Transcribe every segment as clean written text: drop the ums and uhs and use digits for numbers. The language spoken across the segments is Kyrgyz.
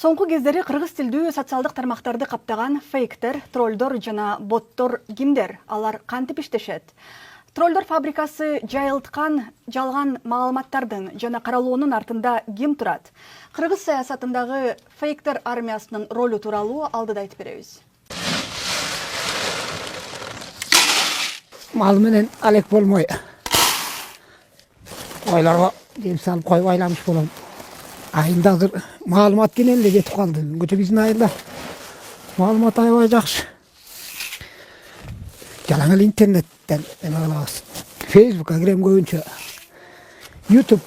Соңку кездери кыргыз тилдүү социалдык тармактарды каптаган фейктер, троллдор жана боттор кимдер? Алар кантип иштешет? Троллдор фабрикасы жайылткан жалган маалыматтардын жана каралоонун артында ким турат? Кыргыз саясатындагы фейктер армиясынын ролу тууралуу алдыда айтып беребиз. Мал менен алек болмой. Ойларга дем салып коюп айламыш болом. Айында азыр маалымат кенен эле кетип калды. Бүгүнкү биздин айылда маалымат аябай жакшы. Жалаң эле интернеттен эме кылабыз. Facebook'a кирем көбүнчө. YouTube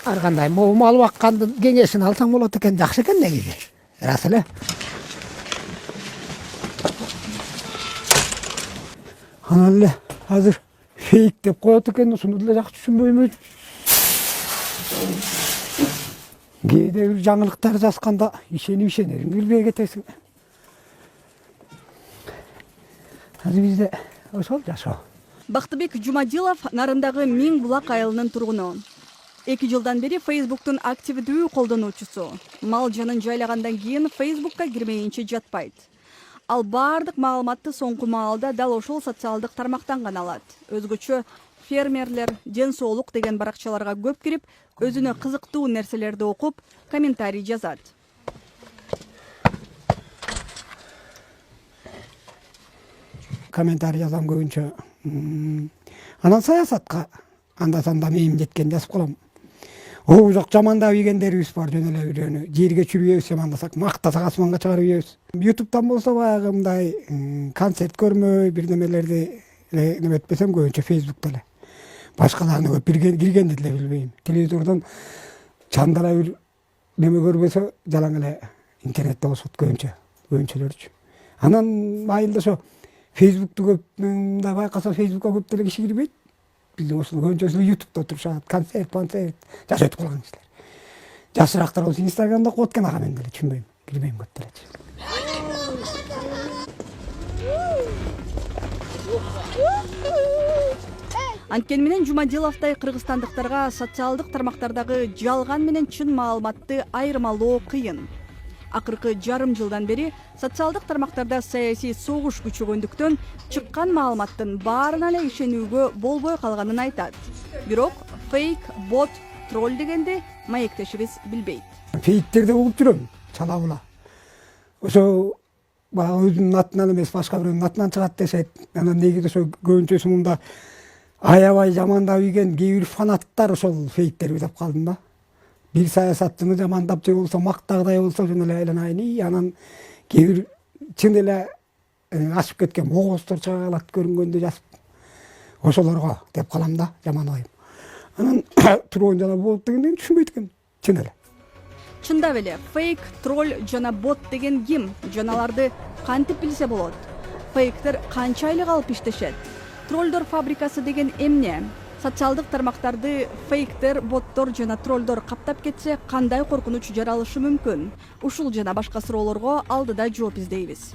ар кандай мал баккандын кеңешин алсаң болот экен, жакшы экен негизи. Рас эле. Анан эле азыр фейк деп коет экен, ушуну деле жакшы түшүнбөйм. Кээде бир жаңылыктар жазганда ишенип билбей кетесиң. Азыр бизде ошол жашоо. Бактыбек Жумадилов Нарындагы Миң Булак айылынын тургуну. 2 жылдан бери Facebook'тун активдүү колдонуучусу. Мал жанын жайлагандан кийин Facebook'ка кирмейинче жатпайт. Ал бардык маалыматты соңку маалда дал ошол социалдык тармактан гана алат. Өзгөчө фермерлер, ден соолук деген баракчаларга көп кирип, өзүнө кызыктуу нерселерди окуп, комментарий жазат. Комментарий жазам көбүнчө. Анан саясатка анда-санда мейим жеткен жазып колом. Жок жамандап ийгендерибиз бар, жөн эле бирөөнү жерге чүрүбөйбүз, жамандасак, мактасак асманга чыгарып ийбейбиз. YouTube'дан болсо баягы мындай концерт көрмөй, бир немелерди неме этпесем көбүнчө Facebook'та эле. Башкаларны көп киргенди деле билбейм. Телевизордон чандала бир неме көрбөсө, жалаң эле интернетте болсот көбүнчөлөрчү. Анан айылда ошо Facebook'ту көп мындай байкаса, Facebook'ка көп деле киши кирбейт. Биздин ошол көбүнчөсү YouTube'да отурушат, концерт, жаш өтүп калган кишилер. Жашыраактар болсо Instagram'да окуп аткан, ага мен деле түшүнбөйм, кирбейм көп деле. Анткени менен Жумадиловдай кыргызстандыктарга социалдык тармактардагы жалган менен чын маалыматты айырмалоо кыйын. Акыркы жарым жылдан бери социалдык тармактарда саясий согуш күчөгөндүктөн чыккан маалыматтын баарына эле ишенүүгө болбой калганын айтат. Бирок фейк, бот, тролл дегенди маектешибиз билбейт. Фейктерди угуп жүрөм, чала-була. Ошо баягы өзүнүн атынан эмес, башка бирөөнүн атынан чыгат дешет. Анан негизи ошо көбүнчөсү мында аябай жамандап ийген кээ бир фанаттар ошол фейктерди деп калдым да. Бир саясатчыны жамандап же болсо мактагыдай болсо жөн эле айланайын. Анан кээ бир чын эле ашып кеткен могостор чыга калат көрүнгөндө жазып. Ошолорго деп калам да, жаман ойм. Анан тролл жана бот дегенди түшүнбөйт экен, чын эле. Чындап эле, фейк, тролл жана бот деген ким? Жаналарды кантип билсе болот? Фейктер канча айлык алып иштешет? Троллдор фабрикасы деген эмне? Социалдык тармактарды фейктер, боттор жана троллдор каптап кетсе, кандай коркунуч жаралышы мүмкүн? Ушул жана башка суроолорго алдыда жооп издейбиз.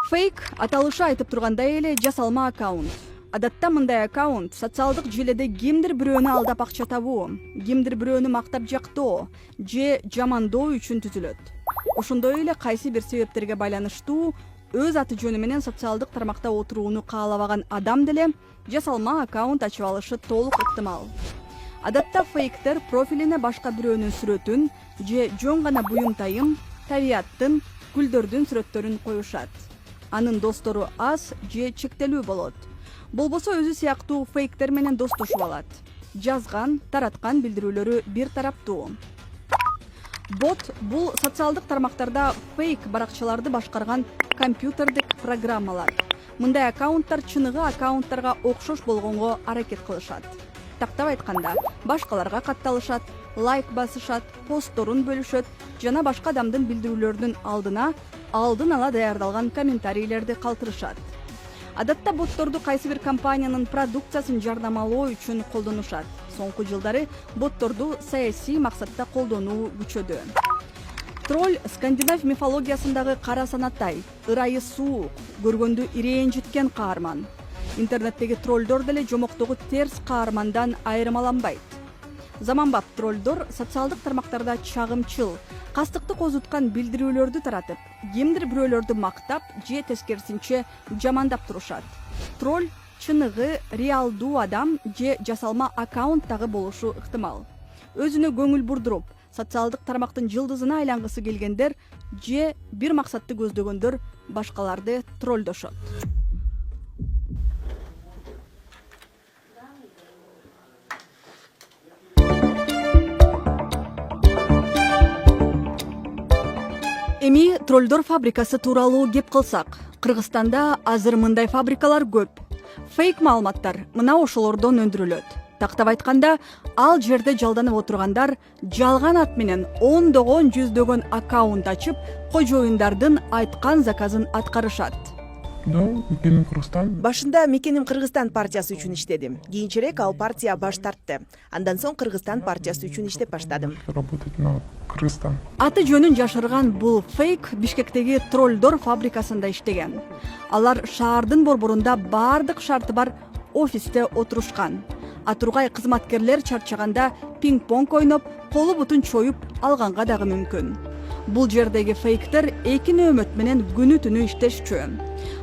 Фейк аталышы айтып тургандай эле жасалма аккаунт. Адатта мындай аккаунт социалдык желеде кимдир бирөөнү алдап акча табуу, кимдир бирөөнү мактап жактоо же жамандоо үчүн түзүлөт. Ошондой эле кайсы бир себептерге байланыштуу өз аты жөнү менен социалдык тармакта отурууну каалабаган адам деле жасалма аккаунт ачып алышы толук ыктымал. Адатта фейктер профилине башка бирөөнүн сүрөтүн же жөн гана буюнтайым, табияттын, гүлдөрдүн сүрөттөрүн коюшат. Анын достору аз же чектелүү болот. Болбосо өзү сыяктуу фейктер менен достошуп алат. Жазган, тараткан билдирүүлөрү бир тараптуу. Бот бул социалдык тармактарда фейк баракчаларды башкарган компьютердик программалар. Мындай аккаунттар чыныгы аккаунттарга окшош болгонго аракет кылышат. Тактап айтканда, башкаларга катталышат, лайк басышат, постторун бөлүшөт жана башка адамдын билдирүүлөрүнүн алдын ала даярдалган комментарийлерди калтырышат. Адатта ботторду кайсы бир компаниянын продукциясын жарнамалоо үчүн колдонушат. Соңку жылдары ботторду саясий максатта колдонуу күчөдү. Тролль скандинав мифологиясындагы кара санатай, ырайы суук, көргөндө ирээжиткен каарман. Интернеттеги троллдор деле жомоктогу терс каармандан айырмаланбайт. Заманбап троллдор социалдык тармактарда чагымчыл, кастыкты козуткан билдирүүлөрдү таратып, кимдир бирөөлөрдү мактап же тескерисинче жамандап турушат. Тролль чыныгы реалдуу адам же жасалма аккаунттагы болушу ыктымал. Өзүнө көңүл бурдуруп, социалдык тармактын жылдызына айлангысы келгендер же бир максатты көздөгөндөр башкаларды троллдошот. Эми троллдор фабрикасы тууралуу кеп кылсак, Кыргызстанда азыр мындай фабрикалар көп. Фейк маалыматтар мына ошолордон өндүрүлөт. Тактап айтканда, ал жерде жалданып отургандар жалган ат менен ондогон жүздөгөн аккаунт ачып, кожоюндардын айткан заказын аткарышат. Да, Мекеним Кыргызстан. Башында Мекеним Кыргызстан партиясы үчүн иштедим. Кийинчерээк ал партия баш тартты. Андан соң Кыргызстан партиясы үчүн иштеп баштадым. Работать на Кыргызстан. Аты жөнүн жашырган бул фейк Бишкектеги троллдор фабрикасында иштеген. Алар шаардын борборунда бардык шарты бар офисте отурушкан. А тургай кызматкерлер чарчаганда пинг-понг ойноп, колу бутун чоюп алганга дагы мүмкүн. Бул жердеги фейктер 2 нөөмөт менен күнү түнү иштешчү.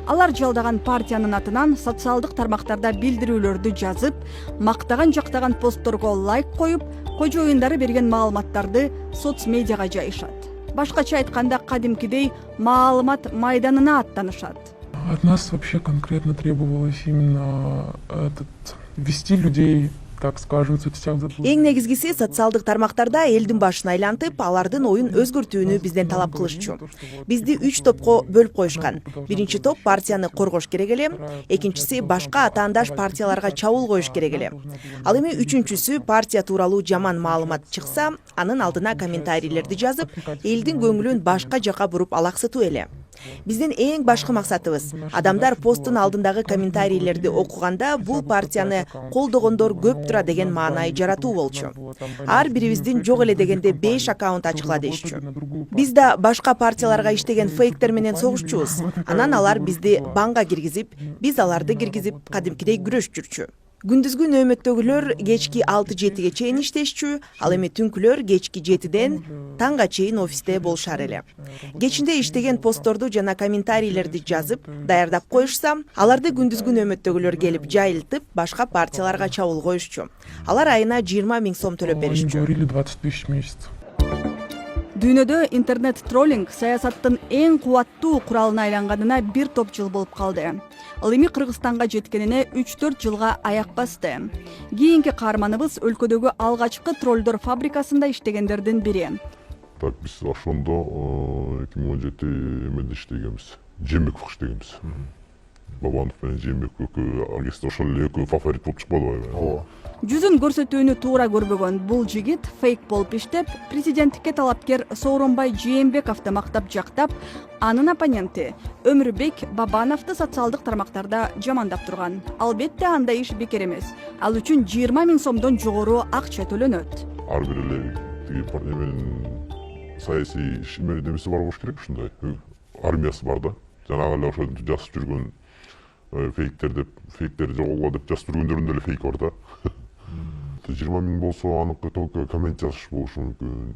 Алар жалдаган партиянын атынан социалдык тармактарда билдирүүлөрдү жазып, мактаган жактаган постторго лайк коюп, кожоюндары берген маалыматтарды соц медиага жайышат. Башкача айтканда, кадимкидей маалымат майданына аттанышат. От нас вообще конкретно требовалось именно вести людей, так скажем, в соцсетях. Эң негизгиси социалдык тармактарда элдин башын айлантып, алардын оюн өзгөртүүнү бизден талап кылышчу. Бизди 3 топко бөлүп коюшкан. Биринчи топ партияны коргош керек эле, экинчиси башка атаандаш партияларга чабуул коюш керек эле. Ал эми үчүнчүсү партия тууралуу жаман маалымат чыкса, анын алдына комментарийлерди жазып, элдин көңүлүн башка жака буруп алаксытуу эле. Биздин эң башкы максатыбыз адамдар посттун алдындагы комментарийлерди окуганда бул партияны колдогондор көп тура деген маанай жаратуу болчу. Ар бирибиздин жок эле дегенде 5 аккаунт ачкыла дешчү. Биз да башка партияларга иштеген фейктер менен согушчубуз. Анан алар бизди банга киргизип, биз аларды киргизип, кадимкидей күрөшүп жүрчү. Күндүзгү нөөмөттөгүлөр кечки 6-7ге чейин иштешчү, ал эми түнкүлөр кечки 7ден таңга чейин офисте болушар эле. Кечинде иштеген постторду жана комментарийлерди жазып, даярдап коюшса, аларды күндүзгү нөөмөттөгүлөр келип жайылтып, башка партияларга чабуул коюшчу. Алар айына 20 000 сом төлөп беришчү. Говорили 20 000 в месяц. Дүйнөдө интернет-троллинг саясаттын эң кубаттуу куралына айланганына бир топ жыл болуп калды. Ал эми Кыргызстанга жеткенине 3-4 жылга аяк басты. Кийинки каарманыбыз өлкөдөгү алгачкы троллдор фабрикасында иштегендердин бири. Так, биз ошондо 2017 эмеде иштегенбиз. Жээнбеков иштегенбиз. Бабанов менен Жээнбеков агентство ошол эле экөө фаворит болуп чыкпадыбы? Ооба. Жүзүн көрсөтүүнү туура көрбөгөн бул жигит фейк болуп иштеп, президенттикке талапкер Сооронбай Жээнбековду мактап жактап, анын оппоненти Өмүрбек Бабановду социалдык тармактарда жамандап турган. Албетте андай иш бекер эмес. Ал үчүн 20 000 сомдон жогору акча төлөнөт. Ар бир эле тиги менен саясий немеси бар болуш керек ушундай. Армиясы бар да. Жанагы эле ошентип жазып жүргөн фейктер жоголгула деп жазып жүргөндөрүн деле фейк бар да. 20 000 болсо аныкы только коммент жазыш болушу мүмкүн.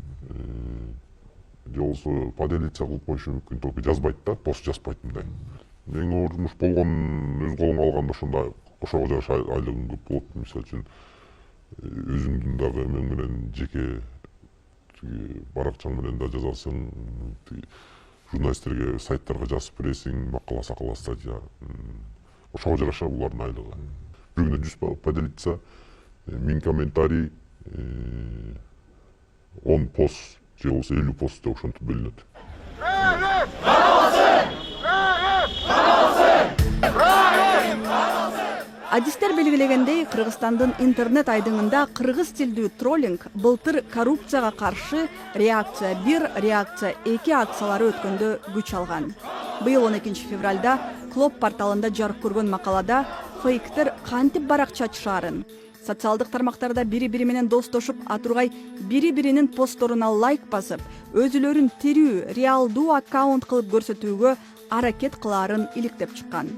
Же болсо поделиться кылып коюшу мүмкүн, только жазбайт да, пост жазбайт мындай. Эң оор жумуш болгон, өз колуңа алганда ошондой ошого жараша айлыгың көп болот. Мисалы үчүн өзүңдүн дагы эмен менен жеке баракчаң менен да жазасың, журналисттерге, сайттарга жазып бересиң, макала сакала статья. Ошого жараша булардын айлыгы. Бир күнү 100 поделиться, 1000 комментарий, 10 пост, же болсо 50 пост деп ошентип бөлүнөт. Адистер белгилегендей, Кыргызстандын интернет айдыңында кыргыз тилдүү троллинг былтыр коррупцияга каршы реакция 1, реакция 2 акциялары өткөндө күч алган. Быйыл 12 февралда Клоп порталында жарык көргөн макалада фейктер кантип баракча ачышаарын, социалдык тармактарда бири-бири менен достошуп, атургай бири-биринин постторуна лайк басып, өзүлөрүн тирүү, реалдуу аккаунт кылып көрсөтүүгө аракет кылаарын иликтеп чыккан.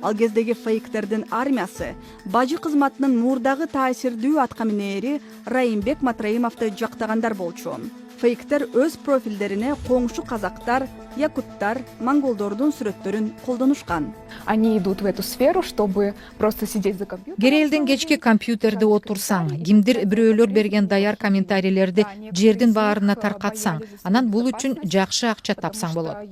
Ал кездеги фейктердин армиясы бажы кызматынын мурдагы таасирдүү аткаминери Райымбек Матраимовду жактагандар болчу. Фейктер өз профилдерине коңшу казактар, якуттар, монголдордун сүрөттөрүн колдонушкан. Они идут в эту сферу, чтобы просто сидеть за компьютером. Керелден кечки компьютерде отурсаң, кимдир бирөөлөр берген даяр комментарийлерди жердин баарына таркатсаң, анан бул үчүн жакшы акча тапсаң болот.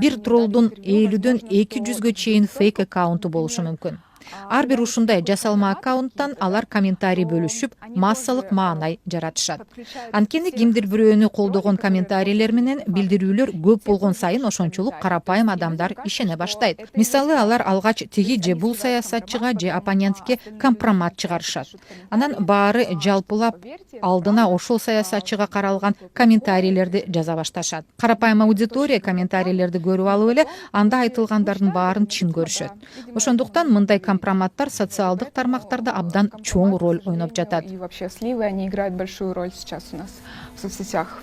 Бир троллдун 50-дөн 200-гө чейин фейк аккаунту болушу мүмкүн. Ар бир ушундай жасалма аккаунттан алар комментарий бөлүшүп, массалык маанай жаратышат. Анткени кимдир бирөөнү колдогон комментарийлер менен билдирүүлөр көп болгон сайын ошончолук карапайым адамдар ишене баштайт. Мисалы, алар алгач тиги же бул саясатчыга же оппонентке компромат чыгарышат. Анан баары жалпылап алдына ошол саясатчыга каралган комментарийлерди жаза башташат. Карапайым аудитория комментарийлерди көрүп алып эле анда айтылгандардын баарын чын көрүшөт. Ошондуктан мындай компроматтар социалдык тармактарда абдан чоң роль ойноп жатат. И вообще сливы, они играют большую роль сейчас у нас в соцсетях.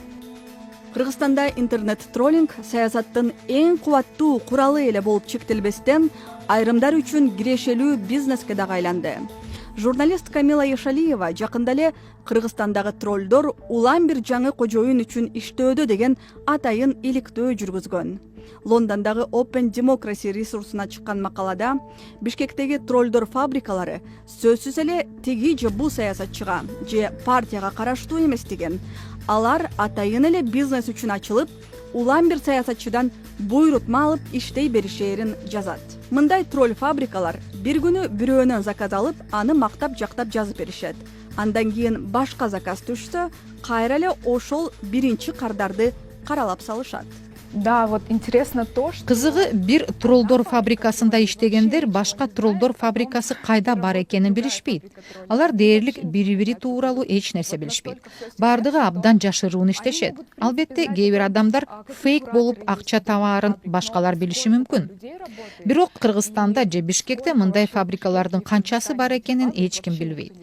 Кыргызстанда интернет-троллинг саясаттын эң кубаттуу куралы эле болуп чектелбестен, айрымдар үчүн кирешелүү бизнеске дагы айланды. Журналист Камила Ешалиева жакында эле Кыргызстандагы троллдор улам бир жаңы кожоюн үчүн иштөөдө деген атайын иликтөө жүргүзгөн. Лондондагы Open Democracy ресурсуна чыккан макалада Бишкектеги троллдор фабрикалары сөзсүз эле тиги же бул саясатчыга же партияга караштуу эмес деген. Алар атайын эле бизнес үчүн ачылып, улам бир саясатчыдан буйрутма алып иштей беришерин жазат. Мындай тролль фабрикалар бир күнү бирөөнөн заказ алып, аны мактап жактап жазып беришет. Андан кийин башка заказ түшсө, кайра эле ошол биринчи кардарды каралап салышат. Да, вот интересно то, что... Кызыгы, бир троллдор фабрикасында иштегендер башка троллдор фабрикасы кайда бар экенин билишпейт. Алар дээрлик бири-бири тууралуу эч нерсе билишпейт. Бардыгы абдан жашыруун иштешет. Албетте, кээ бир адамдар фейк болуп акча табаарын башкалар билиши мүмкүн. Бирок Кыргызстанда же Бишкекте мындай фабрикалардын канчасы бар экенин эч ким билбейт.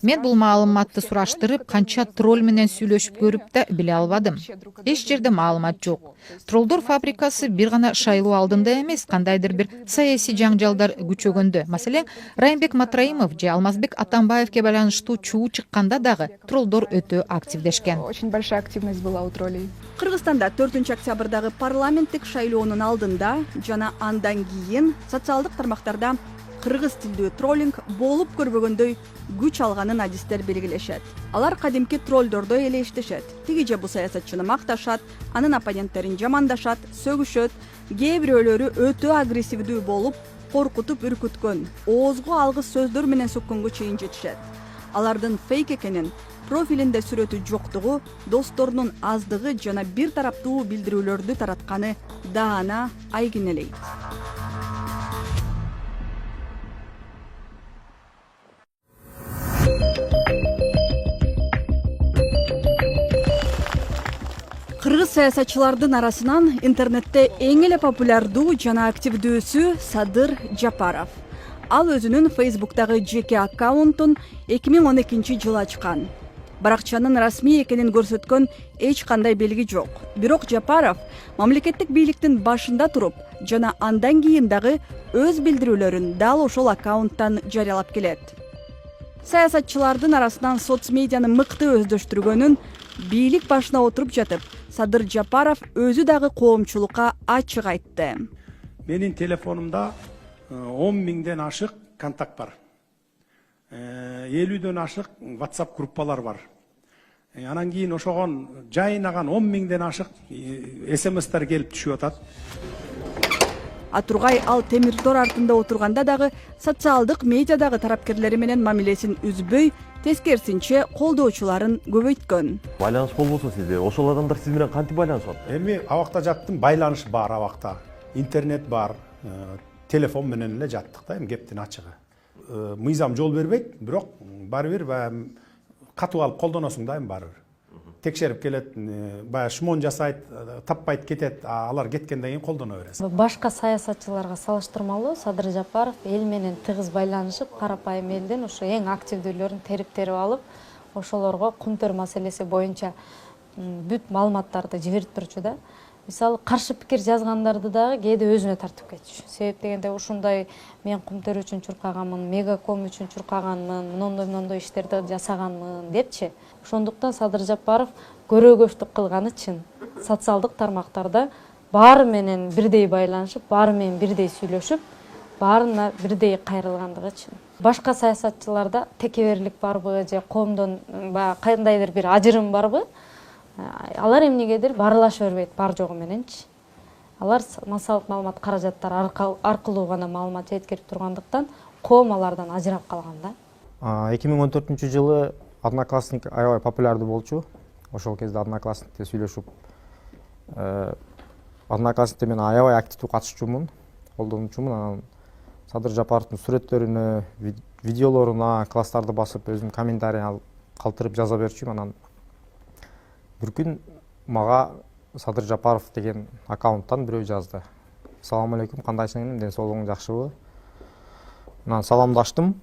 Мен бул маалыматты сураштырып, канча тролль менен сүйлөшүп көрүп да биле албадым. Эч жерде маалымат жок. Троллдор фабрикасы бир гана шайлоо алдында эмес, кандайдыр бир саясий жаңжалдар күчөгөндө. Маселен, Райымбек Матраимов же Алмазбек Атамбаевке байланыштуу чуу чыкканда дагы троллдор өтө активдешкен. Очень большая активность была у троллей. Кыргызстанда 4 октябрдагы парламенттик шайлоонун алдында жана андан кийин социалдык тармактарда кыргыз тилдүү троллинг болуп көрбөгөндөй күч алганын адистер белгилешет. Алар кадимки троллдордой эле иштешет. Тиги же бул саясатчыны макташат, анын оппоненттерин жамандашат, сөгүшөт. Кээ бирөөлөрү өтө агрессивдүү болуп, коркутуп үркүткөн, оозго алгыс сөздөр менен сөккөнгө чейин жетишет. Алардын фейк экенин, профилинде сүрөтү жоктугу, досторунун аздыгы жана бир тараптуу билдирүүлөрдү таратканы даана айгинелейт. Кыргыз саясатчылардын арасынан интернетте эң эле популярдуу жана активдүүсү Садыр Жапаров. Ал өзүнүн Facebook'тагы жеке аккаунтун 2012 жылы ачкан. Баракчанын расмий экенин көрсөткөн эч кандай белги жок. Бирок Жапаров мамлекеттик бийликтин башында туруп, жана андан кийин дагы өз билдирүүлөрүн дал ошол аккаунттан жарыялап келет. Саясатчылардын арасынан соцмедианы мыкты өздөштүргөнүн бийлик башына отуруп жатып, Садыр Жапаров өзү дагы коомчулукка ачык айтты. Менин телефонумда 10 миңден ашык контакт бар. 50дөн ашык WhatsApp группалар бар. Анан кийин ошогон жайнаган 10 миңден ашык SMS-тер келип түшүп атат. Атургай ал темир тор артында отурганда дагы социалдык медиадагы тарапкерлери менен мамилесин үзбөй, тескерисинче колдоочуларын көбөйткөн. Байланыш болбосо сизде ошол адамдар сиз менен кантип байланышат? Эми абакта жаттым, байланыш бар абакта. Интернет бар, телефон менен эле жаттык да, эми кептин ачыгы. Мыйзам жол бербейт, бирок баары бир катуу алып колдоносуң да, эми баары бир. Текшерип келет, баягы шмон жасайт, таппайт кетет, алар кеткенден кийин колдоно бересиң. Башка саясатчыларга салыштырмалуу Садыр Жапаров эл менен тыгыз байланышып, карапайым элден ошо эң активдүүлөрүн терип алып, ошолорго кумтөр маселеси боюнча бүт маалыматтарды жиберип турчу да. мисалы каршы пикир жазгандарды дагы кээде өзүнө тартып кетчү. Себеп дегенде ушундай мен Кумтөр үчүн чуркаганмын, Мегаком үчүн чуркаганмын, мындай иштерди жасаганмын депчи. Ошондуктан Садыр Жапаров көрөгөчтүк кылганы чын. Социалдык тармактарда баары менен бирдей байланышып, баары менен бирдей сүйлөшүп, баарына бирдей кайрылгандыгы чын. Башка саясатчыларда текеберлик барбы же коомдон кандайдыр бир ажырым барбы? Алар эмнегедир барылаша бербейт бар жогу мененчи. Алар массалык маалымат каражаттары аркылуу гана маалымат жеткирип тургандыктан коом алардан ажырап калган да. 2014-жылы Одноклассник аябай популярдуу болчу. Ошол кезде Одноклассникте сүйлөшүп, Одноклассникте мен аябай активдүү катышчумун, колдонуучумун. Анан Садыр Жапаровдун сүрөттөрүнө, видеолоруна класстарды басып, өзүм комментарий калтырып жаза берчүмүн. Анан бир күн мага Садыр Жапаров деген аккаунттан бирөө жазды. Салам алейкум, кандайсың, ден соолугуң жакшыбы? Анан саламдаштым.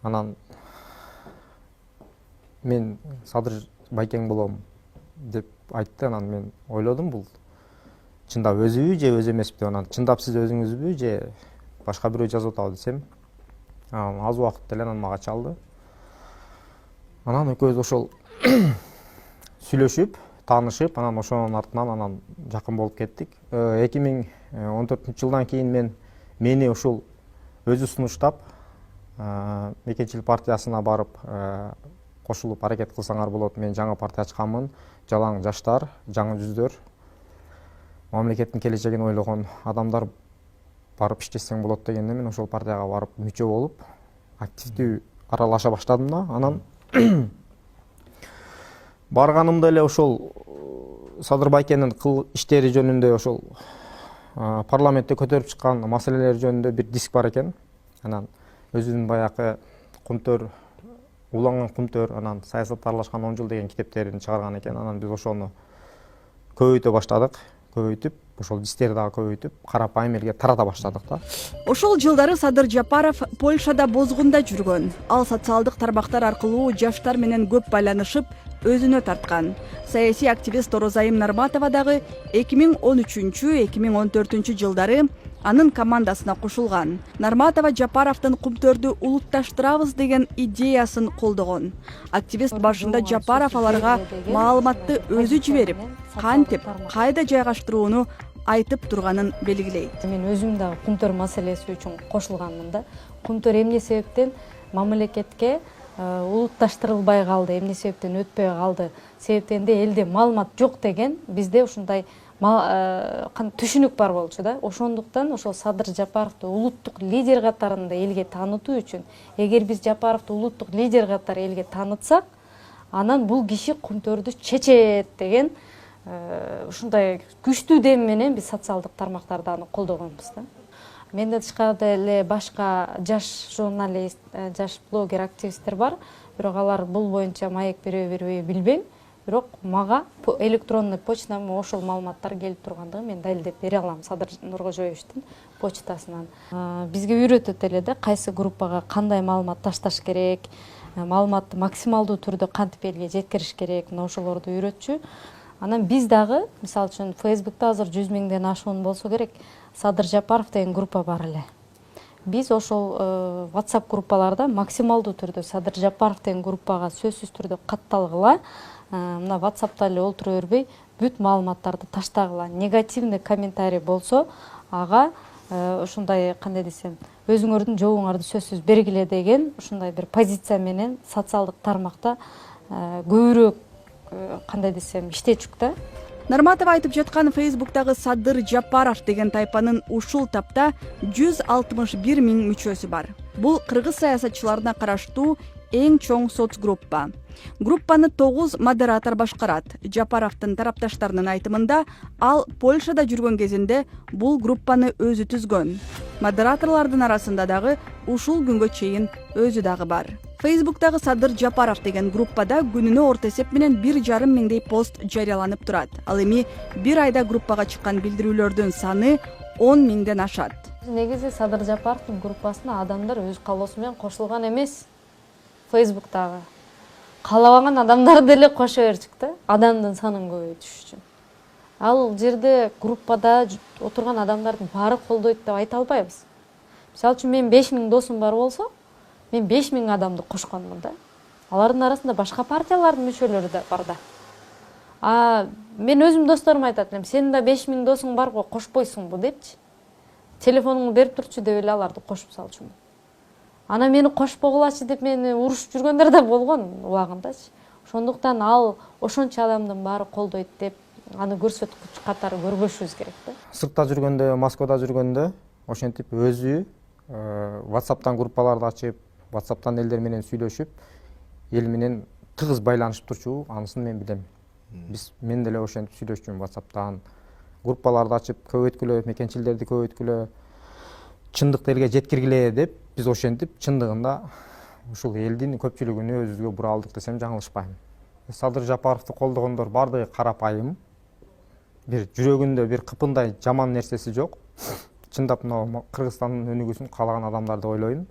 Анан мен Садыр байкең болом деп айтты. Анан мен ойлодум, бул чындап өзүбү же өзү эмеспи деп. Анан чындап сиз өзүңүзбү же башка бирөө жазып атабы десем, аз убакытта эле анан мага чалды. Анан экөөбүз ошол сүйлөшүп, таанышып, анан ошонун артынан анан жакын болуп кеттик. 2014-жылдан кийин мени ушул өзү сунуштап, Мекенчилик партиясына барып кошулуп аракет кылсаңар болот. Мен жаңы партия ачканмын. Жалаң жаштар, жаңы жүздөр, мамлекеттин келечегин ойлогон адамдар барып иштесең болот дегенде мен ошол партияга барып мүчө болуп, активдүү аралаша баштадым да. Анан барганымда эле ошол Садыр байкенин иштери жөнүндө, ошол парламентте көтөрүп чыккан маселелер жөнүндө бир диск бар экен. Анан өзүнүн баякы Кумтөр, уланган Кумтөр, анан саясатта аралашкан 10 жыл деген китептерин чыгарган экен. Анан биз ошону көбөйтө баштадык. Көбөйтүп, ошол дистерди дагы көбөйтүп, карапайым элге тарата баштадык да. Ошол жылдары Садыр Жапаров Польшада бозгунда жүргөн. Ал социалдык тармактар аркылуу жаштар менен көп байланышып, өзүнө тарткан. Саясий активист Орозайым Нарматова дагы 2013-2014 жылдары анын командасына кошулган. Нарматова Жапаровдун Кумтөрдү улутташтырабыз деген идеясын колдогон. Активист башында Жапаров аларга маалыматты өзү жиберип, кантип, кайда жайгаштырууну айтып турганын белгилейт. Мен өзүм дагы Кумтөр маселеси үчүн кошулганмын да. Кумтөр эмне себептен мамлекетке улутташтырылбай калды, эмне себептен өтпөй калды, себептенде элде маалымат жок деген бизде ушундай түшүнүк бар болчу да. Ошондуктан ошол Садыр Жапаровду улуттук лидер катарында элге таанытуу үчүн, эгер биз Жапаровду улуттук лидер катары элге таанытсак, анан бул киши Кумтөрдү чечет деген ушундай күчтүү дем менен биз социалдык тармактарда аны колдогонбуз да. Менден тышкарыда эле башка жаш журналист, жаш блогер, активисттер бар. Бирок алар бул боюнча маек береби билбейм. Бирок мага электронный почтамы ошол маалыматтар келип тургандыгын мен далилдеп бере алам Садыр Нуркожоевичтин почтасынан. Бизге үйрөтөт эле да, кайсы группага кандай маалымат ташташ керек, маалыматты максималдуу түрдө кантип элге жеткириш керек, мына ошолорду үйрөтчү. Анан биз дагы, мисалы үчүн, Facebook'та азыр 100 миңден ашуун болсо керек, Садыр Жапаров деген группа бар эле. Биз ошол WhatsApp группаларда максималдуу түрдө Садыр Жапаров деген группага сөзсүз түрдө катталгыла, мына WhatsApp'та эле олтура бербей, бүт маалыматтарды таштагыла. Негативный комментарий болсо, ага ушундай кандай десем, өзүңөрдүн жообуңарды сөзсүз бергиле деген ушундай бир позиция менен социалдык тармакта көбүрөөк кандай десем иштечүк да. Нарматова айтып жаткан Facebook'тагы Садыр Жапаров деген тайпанын ушул тапта 161 миң мүчөсү бар. Бул кыргыз саясатчыларына караштуу эң чоң соцгруппа. Группаны 9 модератор башкарат. Жапаровдун тарапташтарынын айтымында, ал Польшада жүргөн кезинде бул группаны өзү түзгөн. Модераторлордун арасында дагы ушул күнгө чейин өзү дагы бар. Facebook'тагы Садыр Жапаров деген группада күнүнө орто эсеп менен 1,5 миңдей пост жарыяланып турат. Ал эми бир айда группага чыккан билдирүүлөрдүн саны 10 миңден ашат. Негизи Садыр Жапаровдун группасына адамдар өз каалоосу менен кошулган эмес. Facebook'тагы каалабаган адамдарды эле кошо берчүк да, адамдын санын көбөйтүш үчүн. Ал жерде группада отурган адамдардын баары колдойт деп айта албайбыз. Мисалы үчүн менин 5000 досум бар болсо, мен 5000 адамды кошконмун да. Алардын арасында башка партиялардын мүчөлөрү да бар да. Мен өзүм досторума айтат элем, сенин да 5000 досуң бар го, кошпойсуңбу депчи. Телефонуңду берип турчу деп эле аларды кошуп салчумун. Ана мени кошпогулачы деп мени урушуп жүргөндөр да болгон убагындачы. Ошондуктан ал ошончо адамдын баары колдойт деп аны көрсөткүч катары көрбөшүбүз керек да. Сыртта жүргөндө, Москвада жүргөндө ошентип өзү WhatsApp'тан группаларды ачып, WhatsApp'тан элдер менен сүйлөшүп, эл менен тыгыз байланышып турчу, анысын мен билем. Мен деле ошентип сүйлөшчүмүн WhatsApp'тан. Группаларды ачып, көбөйткүлө, мекенчилерди көбөйткүлө, чындыкты элге жеткиргиле деп биз ошентип чындыгында ушул элдин көпчүлүгүнү өзүбүзгө бура алдык десем жаңылышпайм. Садыр Жапаровду колдогондор бардыгы карапайым. Бир жүрөгүндө бир кыпындай жаман нерсеси жок. Чындап мына Кыргызстандын өнүгүүсүн каалаган адамдар деп ойлойм.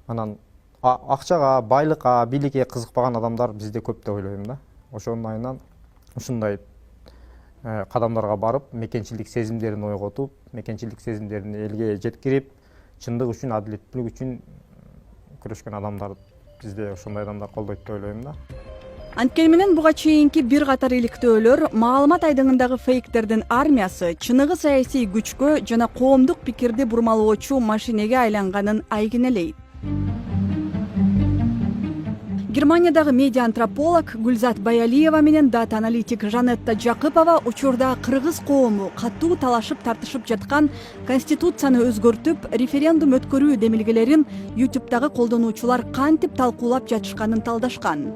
Анан акчага, байлыкка, бийликке кызыкпаган адамдар бизде көп деп ойлойм да. Ошондайынан ушундай кадамдарга барып, мекенчилик сезимдерин ойготуп, мекенчилик сезимдерин элге жеткирип, чындык үчүн, адилеттүүлүк үчүн күрөшкөн адамдар бизде ошондой адамдар колдойт деп ойлойм да. Анткени менен буга чейинки бир катар иликтөөлөр маалымат айдыңындагы фейктердин армиясы чыныгы саясий күчкө жана коомдук пикирди бурмалоочу машинеге айланганын айгинелейт. Германиядагы медиа антрополог Гүлзат Баялиева менен дата аналитик Жанетта Жакыпова учурда кыргыз коому катуу талашып тартышып жаткан конституцияны өзгөртүп, референдум өткөрүү демилгелерин YouTube'дагы колдонуучулар кантип талкуулап жатышканын талдашкан.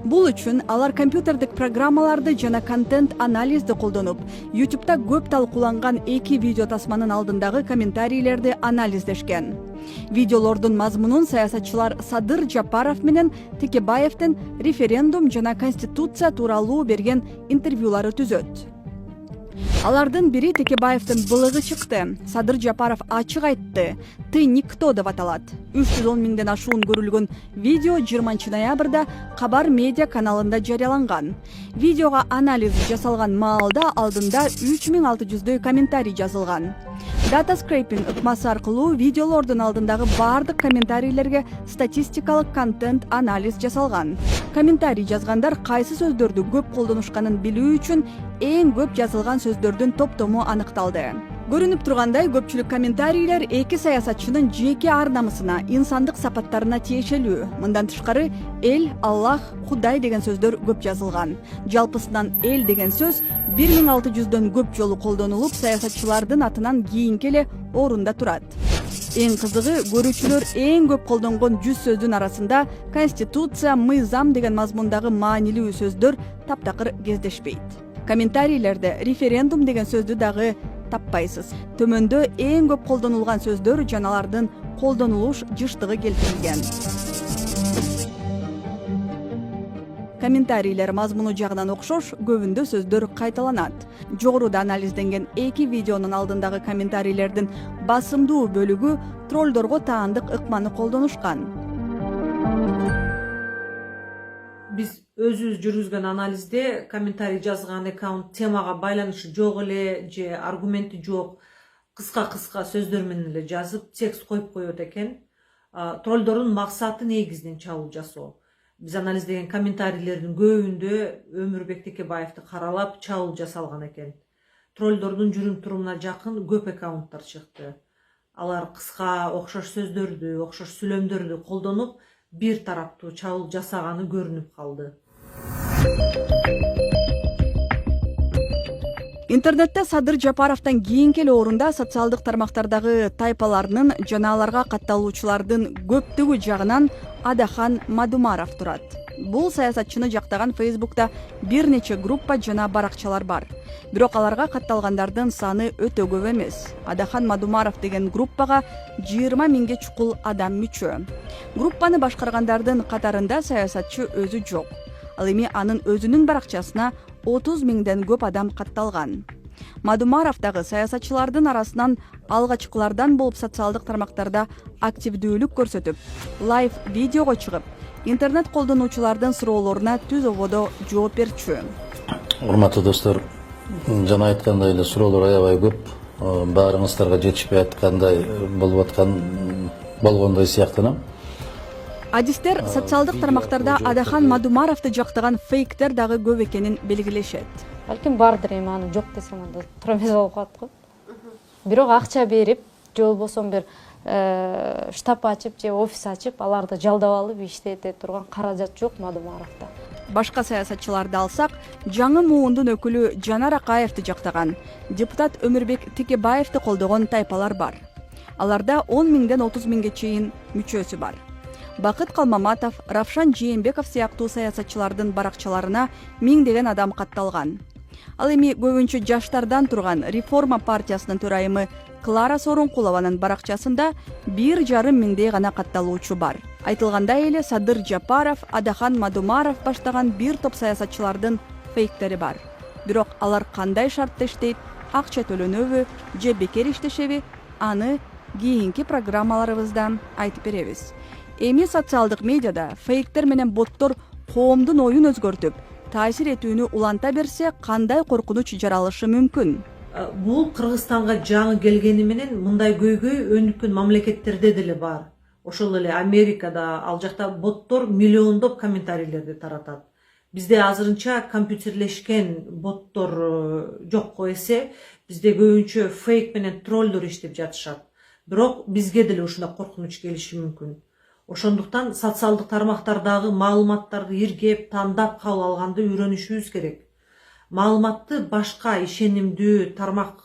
Бул үчүн алар компьютердик программаларды жана контент анализди колдонуп, YouTube'да көп талкууланган 2 видео тасманын алдындагы комментарийлерди анализдешкен. Видеолордун мазмунун саясатчылар Садыр Жапаров менен Текебаевдин референдум жана конституция тууралуу берген интервьюлары түзөт. Алардын бири Текебаевдин былыгы чыкты. Садыр Жапаров ачык айтты. Ты никто деп аталат. 310 миңден ашуун көрүлгөн видео 20 ноябрда Кабар медиа каналында жарыяланган. Видеого анализ жасалган маалда алдында 3600дөй комментарий жазылган. Data scraping ыкмасы аркылуу видеолордун алдындагы бардык комментарийлерге статистикалык контент анализ жасалган. Комментарий жазгандар кайсы сөздөрдү көп колдонушканын билүү үчүн эң көп жазылган сөздөрдүн топтому аныкталды. Көрүнүп тургандай, көпчүлүк комментарийлер эки саясатчынын жеке ар намысына, инсандык сапаттарына тиешелүү. Мындан тышкары эл, Аллах, Кудай деген сөздөр көп жазылган. Жалпысынан эл деген сөз 1600дөн көп жолу колдонулуп, саясатчылардын атынан кийинки эле орунда турат. Эң кызыгы, көрүүчүлөр эң көп колдонгон 100 сөздүн арасында конституция, мыйзам деген мазмундагы маанилүү сөздөр таптакыр кездешпейт. Комментарийлерде референдум деген сөздү дагы таппайсыз. Төмөндө эң көп колдонулган сөздөр жаналардын колдонулуш жыштыгы келтирилген. Комментарийлер мазмуну жагынан окшош, көбүндө сөздөр кайталанат. Жогоруда анализденген 2 видеонун алдындагы комментарийлердин басымдуу бөлүгү троллдорго таандык ыкманы колдонушкан. Биз өзүбүз жүргүзгөн анализде комментарий жазган аккаунт темага байланышы жок эле же аргументи жок, кыска сөздөр менен эле жазып, текст коюп коет экен. Троллдордун максаты негизинен чабуул жасоо. Биз анализдеген комментарийлердин көбүндө Өмүрбек Текебаевди каралап чабуул жасалган экен. Троллдордун жүрүм турумуна жакын көп аккаунттар чыкты. Алар кыска, окшош сөздөрдү, окшош сүйлөмдөрдү колдонуп, бир тараптуу чабуул жасаганы көрүнүп калды. Интернетте Садыр Жапаровдон кийинки эле орунда социалдык тармактардагы тайпаларынын жана аларга катталуучулардын көптүгү жагынан Адахан Мадумаров турат. Бул саясатчыны жактаган Facebook'та бир нече группа жана баракчалар бар. Бирок аларга катталгандардын саны өтө көп эмес. Адахан Мадумаров деген группага 20 миңге чукул адам мүчө. Группаны башкаргандардын катарында саясатчы өзү жок. Ал эми анын өзүнүн баракчасына 30 миңден көп адам катталган. Мадумаров дагы саясатчылардын арасынан алгачкылардан болуп социалдык тармактарда активдүүлүк көрсөтүп, лайв видеого чыгып, интернет колдонуучулардын суроолоруна түз ободо жооп берчү. Урматтуу достор, Жана айткандай эле суроолор аябай көп. Баарыңыздарга жетишпей аткандай болгондой сыяктанам. Адистер социалдык тармактарда Адахан Мадумаровду жактаган фейктер дагы көп экенин белгилешет. Балким бардыр эми, аны жок десем анда тура эмес болуп калат го. Бирок акча берип, же болбосо бир штаб ачып же офис ачып, аларды жалдап алып иштете турган каражат жок Мадумаровдо. Башка саясатчыларды алсак, жаңы муундун өкүлү Жанар Акаевди жактаган, депутат Өмүрбек Текебаевди колдогон тайпалар бар. Аларда 10 миңден 30 миңге чейин мүчөсү бар. Бакыт Калмаматов, Равшан Жээнбеков сыяктуу саясатчылардын баракчаларына миңдеген адам катталган. Ал эми көбүнчө жаштардан турган Реформа партиясынын төрайымы Клара Сорункулованын баракчасында 1,5 миңдей гана катталуучу бар. Айтылгандай эле Садыр Жапаров, Адахан Мадумаров баштаган бир топ саясатчылардын фейктери бар. Бирок алар кандай шартта иштейт, акча төлөнөбү же бекер иштешеби, аны кийинки программаларыбызда айтып беребиз. Эми социалдык медиада фейктер менен боттор коомдун оюн өзгөртүп, таасир этүүнү уланта берсе, кандай коркунуч жаралышы мүмкүн? Бул Кыргызстанга жаңы келгени менен мындай көйгөй өнүккөн мамлекеттерде деле бар. Ошол эле Америкада, ал жакта боттор миллиондоп комментарийлерди таратат. Бизде азырынча компьютерлешкен боттор жокко эсе, бизде көбүнчө фейк менен троллдор иштеп жатышат. Бирок бизге деле ушундай коркунуч келиши мүмкүн. Ошондуктан социалдык тармактардагы маалыматтарды иргеп, тандап кабыл алганды үйрөнүшүбүз керек. Маалыматты башка ишенимдүү тармак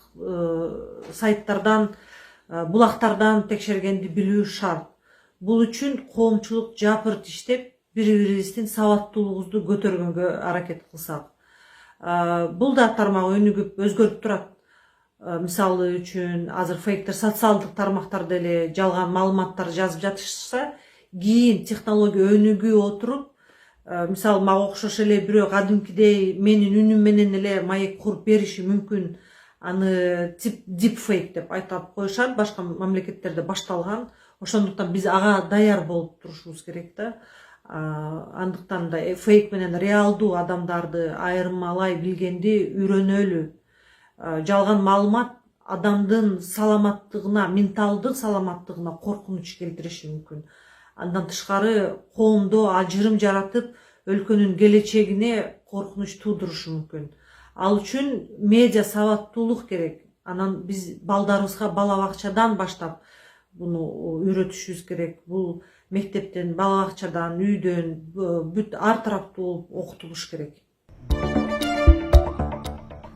сайттардан, булактардан текшергенди билүү шарт. Бул үчүн коомчулук жапырт иштеп, бири-бирибиздин сабаттуулугубузду көтөргөнгө аракет кылсак. Бул да тармак өнүгүп, өзгөрүп турат. Мисалы үчүн азыр фейктер социалдык тармактарда эле жалган маалыматтар жазып жатышса, кийин технология өнүгүп отуруп, мисалы мага окшош эле бирөө кадимкидей менин үнүм менен эле маек куруп бериши мүмкүн. Аны deepfake деп айтып коюшат, башка мамлекеттерде башталган. Ошондуктан биз ага даяр болуп турушубуз керек да. Андыктан да фейк менен реалдуу адамдарды айырмалай билгенди үйрөнөлү. Жалган маалымат адамдын саламаттыгына, менталдык саламаттыгына коркунуч келтириши мүмкүн. Андан тышкары коомдо ажырым жаратып, өлкөнүн келечегине коркунуч туудурушу мүмкүн. Ал үчүн медиа сабаттуулук керек. Анан биз балдарыбызга бала бакчадан баштап буну үйрөтүшүбүз керек. Бул мектептен, бала бакчадан, үйдөн, бүт ар тараптуу окутулуш керек.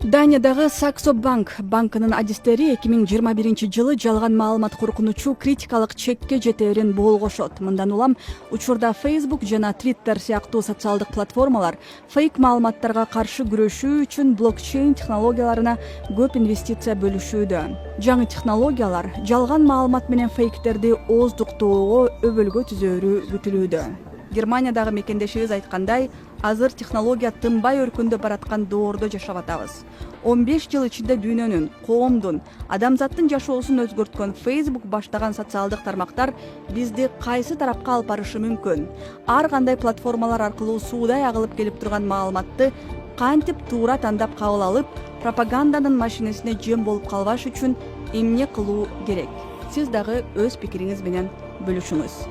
Даниядагы Saxo Bank банкынын адистери 2021 жылы жалган маалымат коркунучу критикалык чекке жетээрин болгошот. Мындан улам учурда Facebook жана Twitter сыяктуу социалдык платформалар фейк маалыматтарга каршы күрөшүү үчүн блокчейн технологияларына көп инвестиция бөлүшүүдө. Жаңы технологиялар жалган маалымат менен фейктерди ооздуктоого өбөлгө түзөөрү күтүлүүдө. Германиядагы мекендешибиз айткандай, азыр технология тынбай өркүндөп бараткан доордо жашап атабыз. 15 жыл ичинде дүйнөнүн, коомдун, адамзаттын жашоосун өзгөрткөн Facebook баштаган социалдык тармактар бизди кайсы тарапка алып барышы мүмкүн? Ар кандай платформалар аркылуу суудай агылып келип турган маалыматты кантип туура тандап кабыл алып, пропаганданын машинесине жем болуп калбаш үчүн эмне кылуу керек? Сиз дагы өз пикириңиз менен бөлүшүңүз.